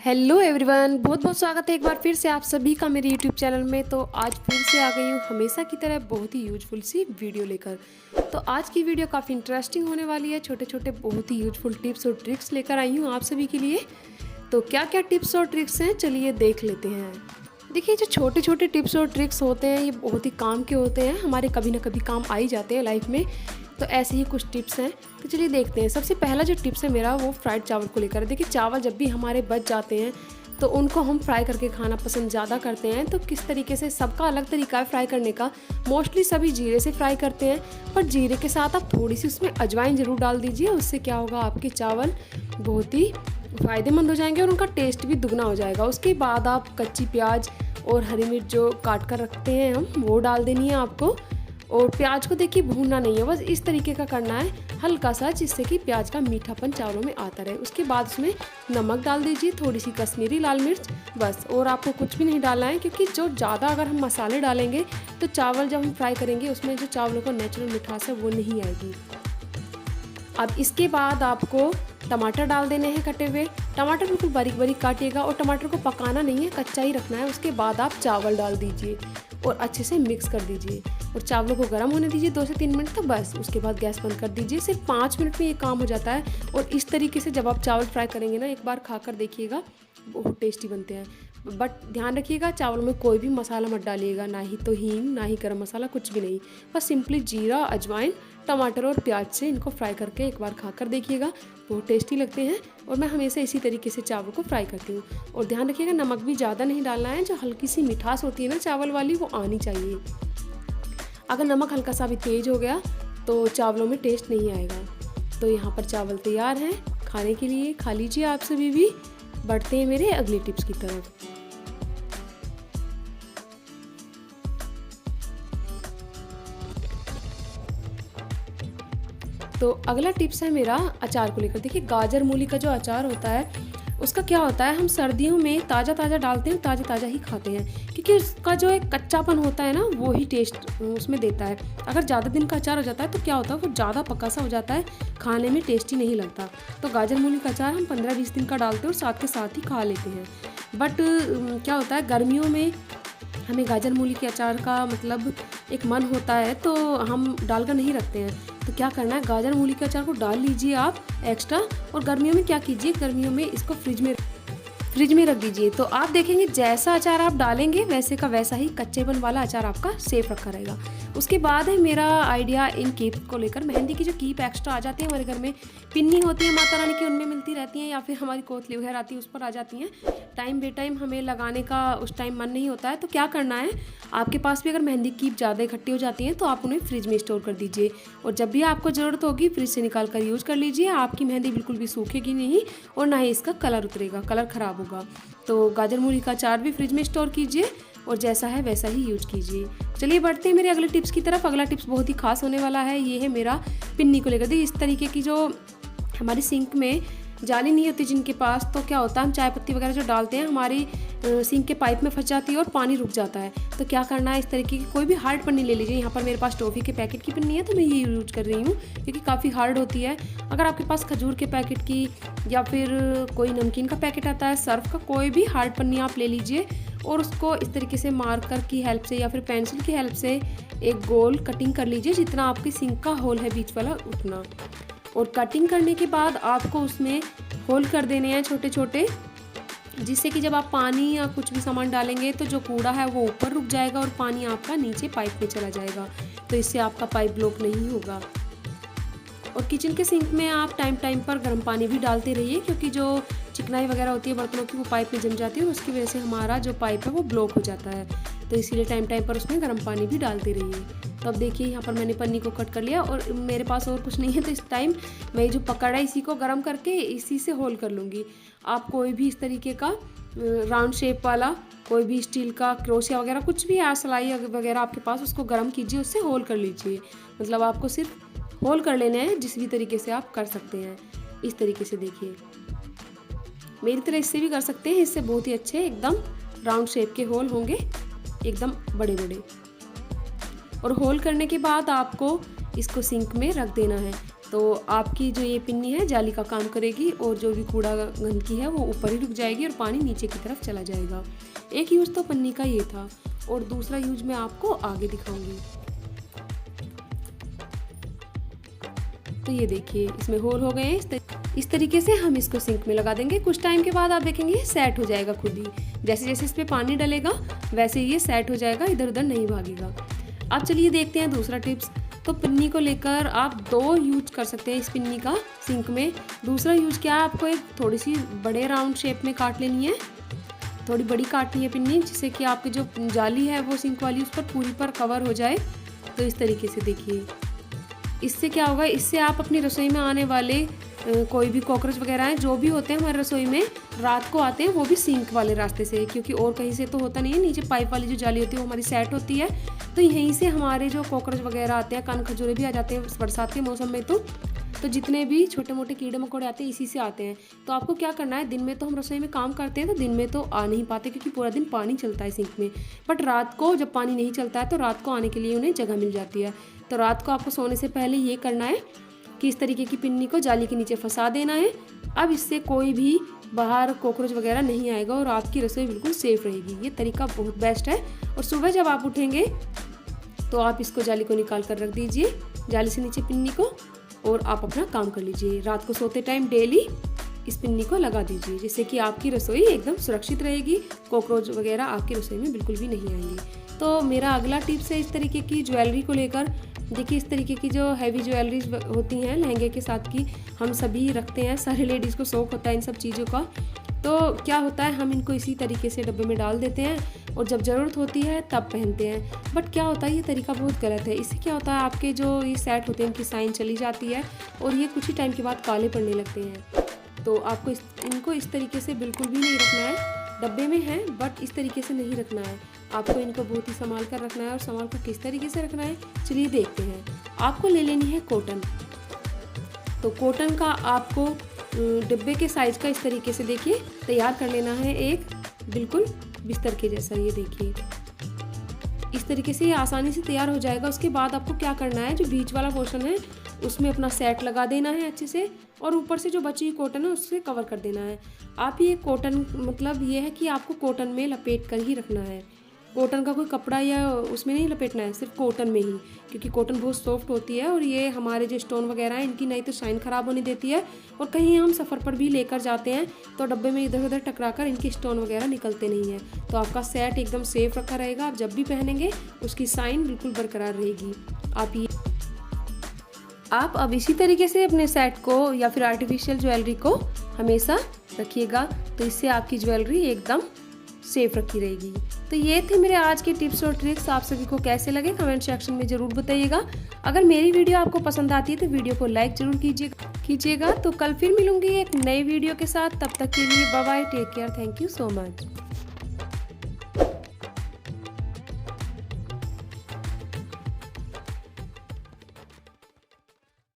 Hello everyone, बहुत बहुत स्वागत है एक बार फिर से आप सभी का मेरे यूट्यूब चैनल में। तो आज फिर से आ गई हूँ हमेशा की तरह बहुत ही यूजफुल सी वीडियो लेकर। तो आज की वीडियो काफ़ी इंटरेस्टिंग होने वाली है। छोटे छोटे बहुत ही यूजफुल टिप्स और ट्रिक्स लेकर आई हूँ आप सभी के लिए। तो क्या क्या टिप्स और ट्रिक्स हैं, चलिए देख लेते हैं। देखिए, जो छोटे छोटे टिप्स और ट्रिक्स होते हैं ये बहुत ही काम के होते हैं, हमारे कभी ना कभी काम आ ही जाते हैं लाइफ में। तो ऐसे ही कुछ टिप्स हैं, तो चलिए देखते हैं। सबसे पहला जो टिप्स है मेरा वो फ्राइड चावल को लेकर है। देखिए, चावल जब भी हमारे बच जाते हैं तो उनको हम फ्राई करके खाना पसंद ज़्यादा करते हैं। तो किस तरीके से, सबका अलग तरीका है फ्राई करने का। मोस्टली सभी जीरे से फ्राई करते हैं, पर जीरे के साथ आप थोड़ी सी उसमें अजवाइन ज़रूर डाल दीजिए। उससे क्या होगा, आपके चावल बहुत ही फ़ायदेमंद हो जाएंगे और उनका टेस्ट भी दुगना हो जाएगा। उसके बाद आप कच्ची प्याज और हरी मिर्च जो काट कर रखते हैं हम, वो डाल देनी है आपको। और प्याज को देखिए भूनना नहीं है, बस इस तरीके का करना है हल्का सा, जिससे कि प्याज का मीठापन चावलों में आता रहे। उसके बाद उसमें नमक डाल दीजिए, थोड़ी सी कश्मीरी लाल मिर्च, बस। और आपको कुछ भी नहीं डालना है, क्योंकि जो ज़्यादा अगर हम मसाले डालेंगे तो चावल जब हम फ्राई करेंगे उसमें जो चावलों का नेचुरल मिठास है वो नहीं आएगी। अब इसके बाद आपको टमाटर डाल देने हैं कटे हुए। टमाटर बिल्कुल बारीक बारीक काटिएगा और टमाटर को पकाना नहीं है, कच्चा ही रखना है। उसके बाद आप चावल डाल दीजिए और अच्छे से मिक्स कर दीजिए और चावलों को गर्म होने दीजिए 2 से 3 मिनट तक, बस। उसके बाद गैस बंद कर दीजिए। सिर्फ 5 मिनट में ये काम हो जाता है। और इस तरीके से जब आप चावल फ्राई करेंगे ना, एक बार खा कर देखिएगा, बहुत टेस्टी बनते हैं। बट ध्यान रखिएगा, चावलों में कोई भी मसाला मत डालिएगा, ना ही तो हींग, ना ही गरम मसाला, कुछ भी नहीं। बस सिंपली जीरा, अजवाइन, टमाटर और प्याज से इनको फ्राई करके एक बार खा कर देखिएगा, बहुत टेस्टी लगते हैं। और मैं हमेशा इसी तरीके से चावल को फ्राई करती हूँ। और ध्यान रखिएगा, नमक भी ज़्यादा नहीं डालना है। जो हल्की सी मिठास होती है ना चावल वाली, वो आनी चाहिए। अगर नमक हल्का सा भी तेज हो गया तो चावलों में टेस्ट नहीं आएगा। तो यहाँ पर चावल तैयार हैं खाने के लिए, खा लीजिए आप सभी भी। बढ़ते हैं मेरे अगले टिप्स की तरफ। तो अगला टिप्स है मेरा अचार को लेकर। देखिए, गाजर मूली का जो अचार होता है उसका क्या होता है, हम सर्दियों में ताज़ा ताज़ा डालते हैं, ताज़ा ताज़ा ही खाते हैं, क्योंकि उसका जो एक कच्चापन होता है ना, वो ही टेस्ट उसमें देता है। अगर ज़्यादा दिन का अचार हो जाता है तो क्या होता है, वो ज़्यादा पका सा हो जाता है, खाने में टेस्टी नहीं लगता। तो गाजर मूली का अचार हम 15-20 दिन का डालते हैं और साथ के साथ ही खा लेते हैं। बट क्या होता है, गर्मियों में हमें गाजर मूली के अचार का मतलब एक मन होता है, तो हम डालकर नहीं रखते हैं। तो क्या करना है, गाजर मूली के अचार को डाल लीजिए आप एक्स्ट्रा। और गर्मियों में क्या कीजिए, गर्मियों में इसको फ्रिज में रख दीजिए। तो आप देखेंगे जैसा अचार आप डालेंगे वैसे का वैसा ही कच्चेपन वाला अचार आपका सेफ रखा रहेगा। उसके बाद है मेरा आइडिया इन कीप को लेकर। मेहंदी की जो कीप एक्स्ट्रा आ जाती है हमारे घर में, पिन्नी होती है माता रानी की, उनमें मिलती रहती हैं, या फिर हमारी कोतली वगैरह आती है उस पर आ जाती हैं। टाइम बे टाइम हमें लगाने का उस टाइम मन नहीं होता है, तो क्या करना है, आपके पास भी अगर मेहंदी कीप ज़्यादा इकट्ठी हो जाती हैं तो आप उन्हें फ्रिज में स्टोर कर दीजिए। और जब भी आपको ज़रूरत होगी फ्रिज से निकाल कर यूज़ कर लीजिए। आपकी मेहंदी बिल्कुल भी सूखेगी नहीं और ना ही इसका कलर उतरेगा, कलर ख़राब होगा। तो गाजर मूली का अचार भी फ्रिज में स्टोर कीजिए और जैसा है वैसा ही यूज कीजिए। चलिए बढ़ते हैं मेरे अगले टिप्स की तरफ। अगला टिप्स बहुत ही खास होने वाला है, ये है मेरा पिन्नी को लेकर। देखिए, इस तरीके की जो हमारी सिंक में जाली नहीं होती जिनके पास, तो क्या होता है, हम चाय पत्ती वगैरह जो डालते हैं हमारी सिंक के पाइप में फंस जाती है और पानी रुक जाता है। तो क्या करना है, इस तरीके की कोई भी हार्ड पन्नी ले लीजिए। यहाँ पर मेरे पास टॉफ़ी के पैकेट की पन्नी है तो मैं ये यूज कर रही हूँ, क्योंकि काफ़ी हार्ड होती है। अगर आपके पास खजूर के पैकेट की या फिर कोई नमकीन का पैकेट आता है, सर्फ का, कोई भी हार्ड पन्नी आप ले लीजिए और उसको इस तरीके से मार्कर की हेल्प से या फिर पेंसिल की हेल्प से एक गोल कटिंग कर लीजिए, जितना आपकी सिंक का होल है बीच वाला उतना। और कटिंग करने के बाद आपको उसमें होल कर देने हैं छोटे छोटे, जिससे कि जब आप पानी या कुछ भी सामान डालेंगे तो जो कूड़ा है वो ऊपर रुक जाएगा और पानी आपका नीचे पाइप में चला जाएगा। तो इससे आपका पाइप ब्लॉक नहीं होगा। और किचन के सिंक में आप टाइम टाइम पर गर्म पानी भी डालते रहिए, क्योंकि जो चिकनाई वगैरह होती है बर्तनों की, वो पाइप में जम जाती है और उसकी वजह से हमारा जो पाइप है वो ब्लॉक हो जाता है। तो इसीलिए टाइम टाइम पर उसमें गर्म पानी भी डालते रहिए। तो अब देखिए, यहाँ पर मैंने पन्नी को कट कर लिया और मेरे पास और कुछ नहीं है, तो इस टाइम मैं जो पकड़ है इसी को गर्म करके इसी से होल कर लूँगी। आप कोई भी इस तरीके का राउंड शेप वाला, कोई भी स्टील का क्रोशिया वगैरह कुछ भी है, सिलाई वगैरह आपके पास, उसको गर्म कीजिए, उससे होल कर लीजिए। मतलब आपको सिर्फ होल कर लेने हैं, जिस भी तरीके से आप कर सकते हैं। इस तरीके से देखिए, मेरी तरह इससे भी कर सकते हैं, इससे बहुत ही अच्छे एकदम राउंड शेप के होल होंगे, एकदम बड़े बड़े। और होल करने के बाद आपको इसको सिंक में रख देना है। तो आपकी जो ये पिन्नी है जाली का काम करेगी और जो भी कूड़ा गंदगी है वो ऊपर ही रुक जाएगी और पानी नीचे की तरफ चला जाएगा। एक यूज़ तो पन्नी का ये था और दूसरा यूज मैं आपको आगे दिखाऊंगी। तो ये देखिए इसमें होल हो गए हैं। इस तरीके से हम इसको सिंक में लगा देंगे। कुछ टाइम के बाद आप देखेंगे सेट हो जाएगा खुद ही। जैसे जैसे इस पर पानी डलेगा वैसे ये सेट हो जाएगा, इधर उधर नहीं भागेगा। अब चलिए देखते हैं दूसरा टिप्स। तो पिन्नी को लेकर आप 2 यूज कर सकते हैं इस पिन्नी का सिंक में। दूसरा यूज क्या है, आपको एक थोड़ी सी बड़े राउंड शेप में काट लेनी है, थोड़ी बड़ी काटनी है पिन्नी, जिससे कि आपकी जो जाली है वो सिंक वाली उस पर पूरी पर कवर हो जाए। तो इस तरीके से देखिए, इससे क्या होगा, इससे आप अपनी रसोई में आने वाले कोई भी कॉकरोच वगैरह हैं जो भी होते हैं हमारे रसोई में रात को आते हैं, वो भी सिंक वाले रास्ते से, क्योंकि और कहीं से तो होता नहीं है। नीचे पाइप वाली जो जाली होती है वो हमारी सेट होती है, तो यहीं से हमारे जो कॉकरोच वगैरह आते हैं, कान खजूरे भी आ जाते हैं बरसात के मौसम में। तो जितने भी छोटे मोटे कीड़े मकोड़े आते हैं इसी से आते हैं। तो आपको क्या करना है, दिन में तो हम रसोई में काम करते हैं तो दिन में तो आ नहीं पाते क्योंकि पूरा दिन पानी चलता है सिंक में, बट रात को जब पानी नहीं चलता है तो रात को आने के लिए उन्हें जगह मिल जाती है। तो रात को आपको सोने से पहले ये करना है कि इस तरीके की पिन्नी को जाली के नीचे फंसा देना है। अब इससे कोई भी बाहर कॉकरोच वगैरह नहीं आएगा और आपकी रसोई बिल्कुल सेफ रहेगी। ये तरीका बहुत बेस्ट है। और सुबह जब आप उठेंगे तो आप इसको जाली को निकाल कर रख दीजिए, जाली से नीचे पिन्नी को, और आप अपना काम कर लीजिए। रात को सोते टाइम डेली इस पिन्नी को लगा दीजिए, जिससे कि आपकी रसोई एकदम सुरक्षित रहेगी, कॉकरोच वगैरह आपकी रसोई में बिल्कुल भी नहीं आएंगे। तो मेरा अगला टिप्स है इस तरीके की ज्वेलरी को लेकर। देखिए इस तरीके की जो हैवी ज्वेलरीज होती हैं लहंगे के साथ की, हम सभी रखते हैं, सारे लेडीज़ को शौक होता है इन सब चीज़ों का। तो क्या होता है, हम इनको इसी तरीके से डब्बे में डाल देते हैं और जब ज़रूरत होती है तब पहनते हैं। बट क्या होता है, ये तरीका बहुत गलत है। इससे क्या होता है, आपके जो ये सेट होते हैं इनकी साइन चली जाती है और ये कुछ ही टाइम के बाद काले पड़ने लगते हैं। तो आपको इनको इस तरीके से बिल्कुल भी नहीं रखना है। डब्बे में है बट इस तरीके से नहीं रखना है, आपको इनको बहुत ही संभाल कर रखना है। और संभाल कर किस तरीके से रखना है चलिए देखते हैं। आपको ले लेनी है कॉटन। तो कॉटन का आपको डिब्बे के साइज का इस तरीके से देखिए तैयार कर लेना है, एक बिल्कुल बिस्तर के जैसा। ये देखिए इस तरीके से ये आसानी से तैयार हो जाएगा। उसके बाद आपको क्या करना है, जो बीच वाला पोर्शन है उसमें अपना सेट लगा देना है अच्छे से, और ऊपर से जो बची हुई कॉटन है उससे कवर कर देना है। आप ये कॉटन मतलब ये है कि आपको कॉटन में लपेट कर ही रखना है। कॉटन का कोई कपड़ा या उसमें नहीं लपेटना है, सिर्फ कॉटन में ही, क्योंकि कॉटन बहुत सॉफ्ट होती है और ये हमारे जो स्टोन वगैरह हैं इनकी नहीं तो शाइन ख़राब होने देती है, और कहीं हम सफ़र पर भी लेकर जाते हैं तो डब्बे में इधर उधर टकरा कर इनके स्टोन वगैरह निकलते नहीं हैं। तो आपका सेट एकदम सेफ रखा रहेगा। आप जब भी पहनेंगे उसकी साइन बिल्कुल बरकरार रहेगी। आप अब इसी तरीके से अपने सेट को या फिर आर्टिफिशियल ज्वेलरी को हमेशा रखिएगा, तो इससे आपकी ज्वेलरी एकदम सेफ रखी रहेगी। तो ये थे मेरे आज के टिप्स और ट्रिक्स। आप सभी को कैसे लगे कमेंट सेक्शन में ज़रूर बताइएगा। अगर मेरी वीडियो आपको पसंद आती है तो वीडियो को लाइक ज़रूर कीजिएगा। तो कल फिर मिलूंगी एक नई वीडियो के साथ, तब तक के लिए bye bye, take care, thank you so much.